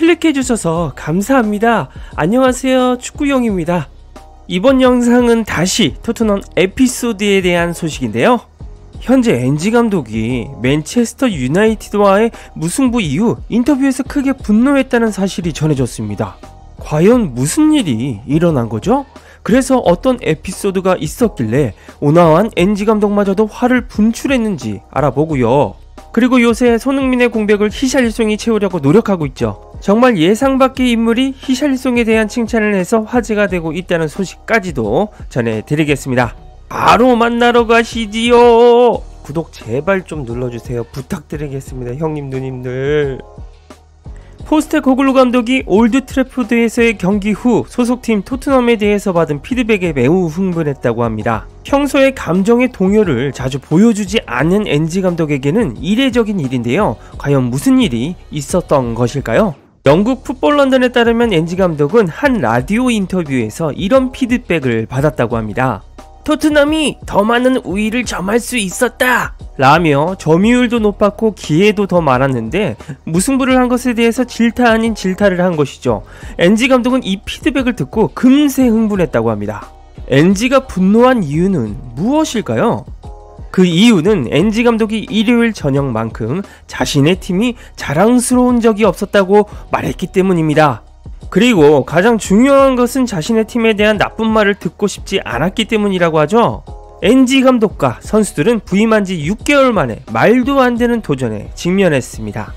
클릭해주셔서 감사합니다. 안녕하세요, 축구용입니다. 이번 영상은 다시 토트넘 에피소드에 대한 소식인데요. 현재 엔지 감독이 맨체스터 유나이티드와의 무승부 이후 인터뷰에서 크게 분노했다는 사실이 전해졌습니다. 과연 무슨 일이 일어난 거죠? 그래서 어떤 에피소드가 있었길래 오나완 엔지 감독마저도 화를 분출했는지 알아보고요. 그리고 요새 손흥민의 공백을 히샬리송이 채우려고 노력하고 있죠. 정말 예상 밖의 인물이 히샬리송에 대한 칭찬을 해서 화제가 되고 있다는 소식까지도 전해드리겠습니다. 바로 만나러 가시지요. 구독 제발 좀 눌러주세요. 부탁드리겠습니다. 형님 누님들. 포스테코글루 감독이 올드 트래포드에서의 경기 후 소속팀 토트넘에 대해서 받은 피드백에 매우 흥분했다고 합니다. 평소에 감정의 동요를 자주 보여주지 않는 엔지 감독에게는 이례적인 일인데요. 과연 무슨 일이 있었던 것일까요? 영국 풋볼 런던에 따르면 엔지 감독은 한 라디오 인터뷰에서 이런 피드백을 받았다고 합니다. 토트넘이 더 많은 우위를 점할 수 있었다 라며 점유율도 높았고 기회도 더 많았는데 무승부를 한 것에 대해서 질타 아닌 질타를 한 것이죠. 엔지 감독은 이 피드백을 듣고 금세 흥분했다고 합니다. 엔지가 분노한 이유는 무엇일까요? 그 이유는 엔지 감독이 일요일 저녁만큼 자신의 팀이 자랑스러운 적이 없었다고 말했기 때문입니다. 그리고 가장 중요한 것은 자신의 팀에 대한 나쁜 말을 듣고 싶지 않았기 때문이라고 하죠. 엔지 감독과 선수들은 부임한 지 6개월 만에 말도 안 되는 도전에 직면했습니다.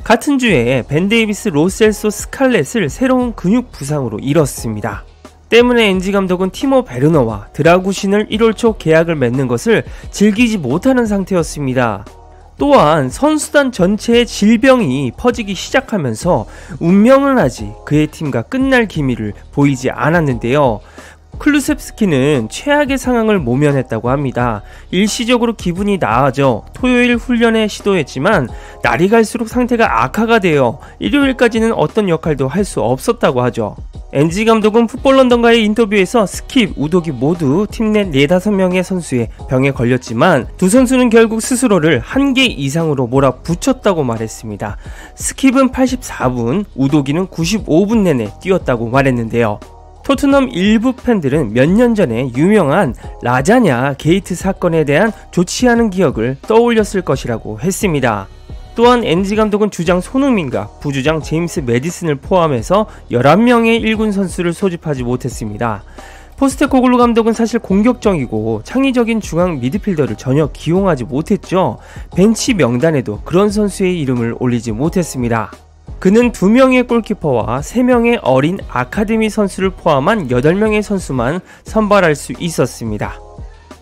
같은 주에 벤 데이비스 로셀소 스칼렛을 새로운 근육 부상으로 잃었습니다. 때문에 엔지 감독은 티모 베르너와 드라구신을 1월 초 계약을 맺는 것을 즐기지 못하는 상태였습니다. 또한 선수단 전체의 질병이 퍼지기 시작하면서 운명은 아직 그의 팀과 끝날 기미를 보이지 않았는데요. 클루셉스키는 최악의 상황을 모면했다고 합니다. 일시적으로 기분이 나아져 토요일 훈련에 시도했지만 날이 갈수록 상태가 악화가 되어 일요일까지는 어떤 역할도 할 수 없었다고 하죠. 엔지 감독은 풋볼 런던과의 인터뷰에서 스킵, 우도기 모두 팀 내 4-5명의 선수의 병에 걸렸지만 두 선수는 결국 스스로를 한계 이상으로 몰아붙였다고 말했습니다. 스킵은 84분, 우도기는 95분 내내 뛰었다고 말했는데요. 토트넘 일부 팬들은 몇 년 전에 유명한 라자냐 게이트 사건에 대한 좋지 않은 기억을 떠올렸을 것이라고 했습니다. 또한 엔지 감독은 주장 손흥민과 부주장 제임스 매디슨을 포함해서 11명의 1군 선수를 소집하지 못했습니다. 포스테코글루 감독은 사실 공격적이고 창의적인 중앙 미드필더를 전혀 기용하지 못했죠. 벤치 명단에도 그런 선수의 이름을 올리지 못했습니다. 그는 2명의 골키퍼와 3명의 어린 아카데미 선수를 포함한 8명의 선수만 선발할 수 있었습니다.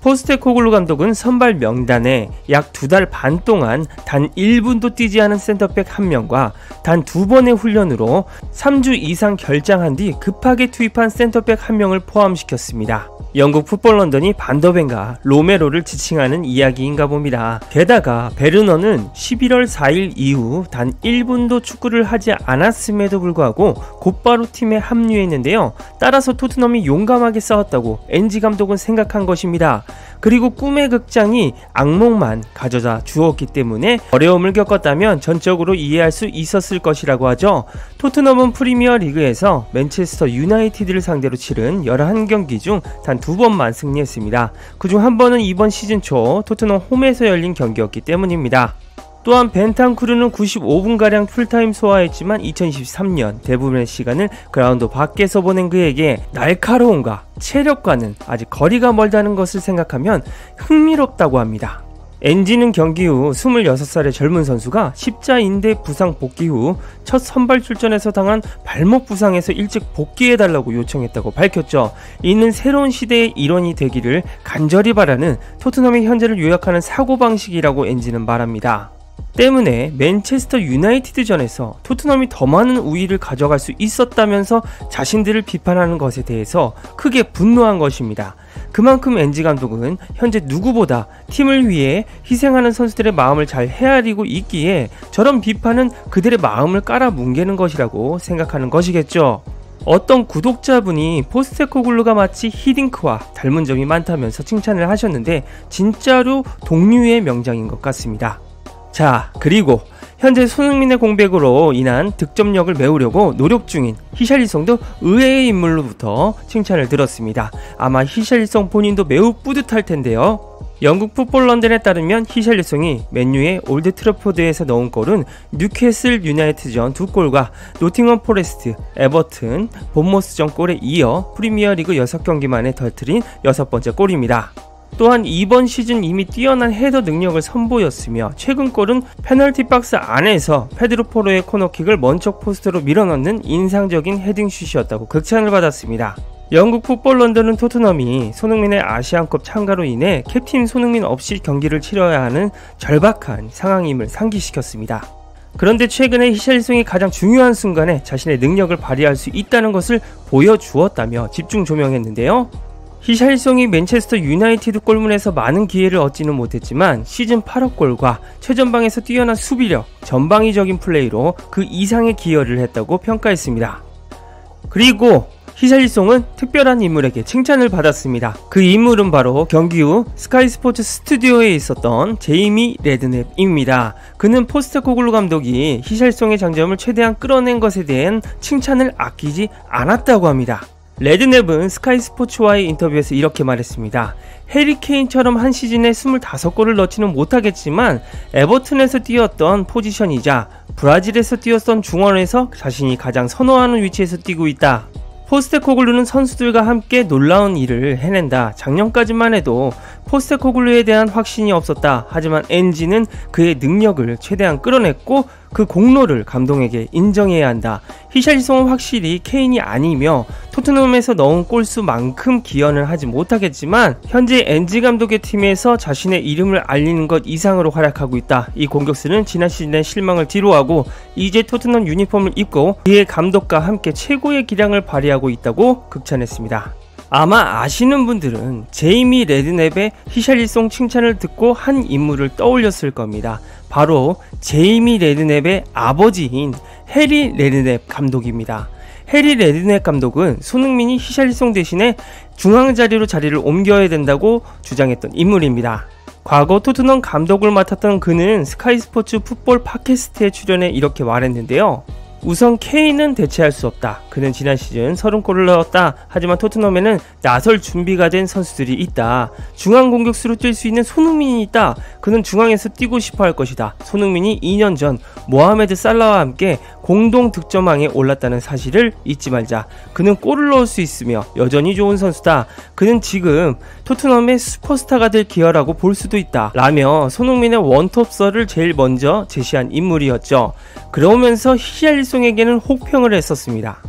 포스테코글루 감독은 선발 명단에 약 2달 반 동안 단 1분도 뛰지 않은 센터백 1명과 단 2번의 훈련으로 3주 이상 결장한 뒤 급하게 투입한 센터백 1명을 포함시켰습니다. 영국 풋볼 런던이 반더벤과 로메로를 지칭하는 이야기인가 봅니다. 게다가 베르너는 11월 4일 이후 단 1분도 축구를 하지 않았음에도 불구하고 곧바로 팀에 합류했는데요. 따라서 토트넘이 용감하게 싸웠다고 엔지 감독은 생각한 것입니다. 그리고 꿈의 극장이 악몽만 가져다 주었기 때문에 어려움을 겪었다면 전적으로 이해할 수 있었을 것이라고 하죠. 토트넘은 프리미어 리그에서 맨체스터 유나이티드를 상대로 치른 11경기 중 단 2번만 승리했습니다. 그중 한 번은 이번 시즌 초 토트넘 홈에서 열린 경기였기 때문입니다. 또한 벤탄쿠르는 95분가량 풀타임 소화했지만 2023년 대부분의 시간을 그라운드 밖에서 보낸 그에게 날카로움과 체력과는 아직 거리가 멀다는 것을 생각하면 흥미롭다고 합니다. 엔지는 경기 후 26살의 젊은 선수가 십자인대 부상 복귀 후 첫 선발 출전에서 당한 발목 부상에서 일찍 복귀해달라고 요청했다고 밝혔죠. 이는 새로운 시대의 일원이 되기를 간절히 바라는 토트넘의 현재를 요약하는 사고방식이라고 엔지는 말합니다. 때문에 맨체스터 유나이티드전에서 토트넘이 더 많은 우위를 가져갈 수 있었다면서 자신들을 비판하는 것에 대해서 크게 분노한 것입니다. 그만큼 엔지 감독은 현재 누구보다 팀을 위해 희생하는 선수들의 마음을 잘 헤아리고 있기에 저런 비판은 그들의 마음을 깔아뭉개는 것이라고 생각하는 것이겠죠. 어떤 구독자분이 포스테코글루가 마치 히딩크와 닮은 점이 많다면서 칭찬을 하셨는데 진짜로 동류의 명장인 것 같습니다. 자, 그리고 현재 손흥민의 공백으로 인한 득점력을 메우려고 노력 중인 히샬리송도 의외의 인물로부터 칭찬을 들었습니다. 아마 히샬리송 본인도 매우 뿌듯할 텐데요. 영국 풋볼 런던에 따르면 히샬리송이 맨유의 올드 트래포드에서 넣은 골은 뉴캐슬 유나이티드전 2골과 노팅엄 포레스트, 에버튼, 본머스전 골에 이어 프리미어리그 6경기 만에 터뜨린 6번째 골입니다. 또한 이번 시즌 이미 뛰어난 헤더 능력을 선보였으며 최근 골은 페널티 박스 안에서 페드로 포로의 코너킥을 먼쪽 포스트로 밀어넣는 인상적인 헤딩슛이었다고 극찬을 받았습니다. 영국 풋볼 런던은 토트넘이 손흥민의 아시안컵 참가로 인해 캡틴 손흥민 없이 경기를 치러야 하는 절박한 상황임을 상기시켰습니다. 그런데 최근에 히샬리송이 가장 중요한 순간에 자신의 능력을 발휘할 수 있다는 것을 보여주었다며 집중 조명했는데요. 히샬리송이 맨체스터 유나이티드 골문에서 많은 기회를 얻지는 못했지만 시즌 8억 골과 최전방에서 뛰어난 수비력, 전방위적인 플레이로 그 이상의 기여를 했다고 평가했습니다. 그리고 히샬리송은 특별한 인물에게 칭찬을 받았습니다. 그 인물은 바로 경기 후 스카이 스포츠 스튜디오에 있었던 제이미 레드냅입니다. 그는 포스테코글루 감독이 히샬리송의 장점을 최대한 끌어낸 것에 대한 칭찬을 아끼지 않았다고 합니다. 레드냅은 스카이 스포츠와의 인터뷰에서 이렇게 말했습니다. 해리 케인처럼 한 시즌에 25골을 넣지는 못하겠지만 에버튼에서 뛰었던 포지션이자 브라질에서 뛰었던 중원에서 자신이 가장 선호하는 위치에서 뛰고 있다. 포스테코글루는 선수들과 함께 놀라운 일을 해낸다. 작년까지만 해도 포스테코글루에 대한 확신이 없었다. 하지만 엔지는 그의 능력을 최대한 끌어냈고 그 공로를 감독에게 인정해야 한다. 히샬리송은 확실히 케인이 아니며 토트넘에서 넣은 골수만큼 기여는 하지 못하겠지만 현재 엔지 감독의 팀에서 자신의 이름을 알리는 것 이상으로 활약하고 있다. 이 공격수는 지난 시즌의 실망을 뒤로하고 이제 토트넘 유니폼을 입고 그의 감독과 함께 최고의 기량을 발휘하고 있다고 극찬했습니다. 아마 아시는 분들은 제이미 레드냅의 히샬리송 칭찬을 듣고 한 인물을 떠올렸을 겁니다. 바로 제이미 레드냅의 아버지인 해리 레드냅 감독입니다. 해리 레드냅 감독은 손흥민이 히샬리송 대신에 중앙 자리로 자리를 옮겨야 된다고 주장했던 인물입니다. 과거 토트넘 감독을 맡았던 그는 스카이 스포츠 풋볼 팟캐스트에 출연해 이렇게 말했는데요. 우선 케인은 대체할 수 없다. 그는 지난 시즌 30골을 넣었다. 하지만 토트넘에는 나설 준비가 된 선수들이 있다. 중앙 공격수로 뛸 수 있는 손흥민이 있다. 그는 중앙에서 뛰고 싶어 할 것이다. 손흥민이 2년 전 모하메드 살라와 함께 공동 득점왕에 올랐다는 사실을 잊지 말자. 그는 골을 넣을 수 있으며 여전히 좋은 선수다. 그는 지금 토트넘의 슈퍼스타가 될 기여라고 볼 수도 있다. 라며 손흥민의 원톱설을 제일 먼저 제시한 인물이었죠. 그러면서 히샬리송에게는 혹평을 했었습니다.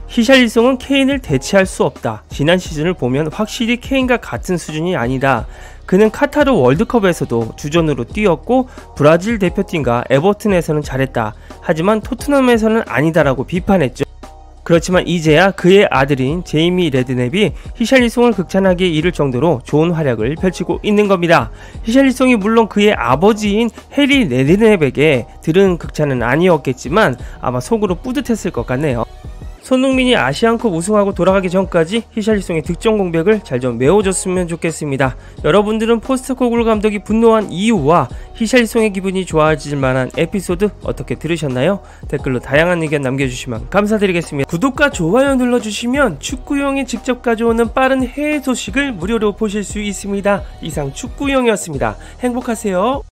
히샬리송은 케인을 대체할 수 없다. 지난 시즌을 보면 확실히 케인과 같은 수준이 아니다. 그는 카타르 월드컵에서도 주전으로 뛰었고 브라질 대표팀과 에버튼에서는 잘했다. 하지만 토트넘에서는 아니다라고 비판했죠. 그렇지만 이제야 그의 아들인 제이미 레드냅이 히샬리송을 극찬하기에 이를 정도로 좋은 활약을 펼치고 있는 겁니다. 히샬리송이 물론 그의 아버지인 해리 레드냅에게 들은 극찬은 아니었겠지만 아마 속으로 뿌듯했을 것 같네요. 손흥민이 아시안컵 우승하고 돌아가기 전까지 히샬리송의 득점 공백을 잘 좀 메워줬으면 좋겠습니다. 여러분들은 포스테코글루 감독이 분노한 이유와 히샬리송의 기분이 좋아질 만한 에피소드 어떻게 들으셨나요? 댓글로 다양한 의견 남겨주시면 감사드리겠습니다. 구독과 좋아요 눌러주시면 축구용이 직접 가져오는 빠른 해외 소식을 무료로 보실 수 있습니다. 이상 축구용이었습니다. 행복하세요.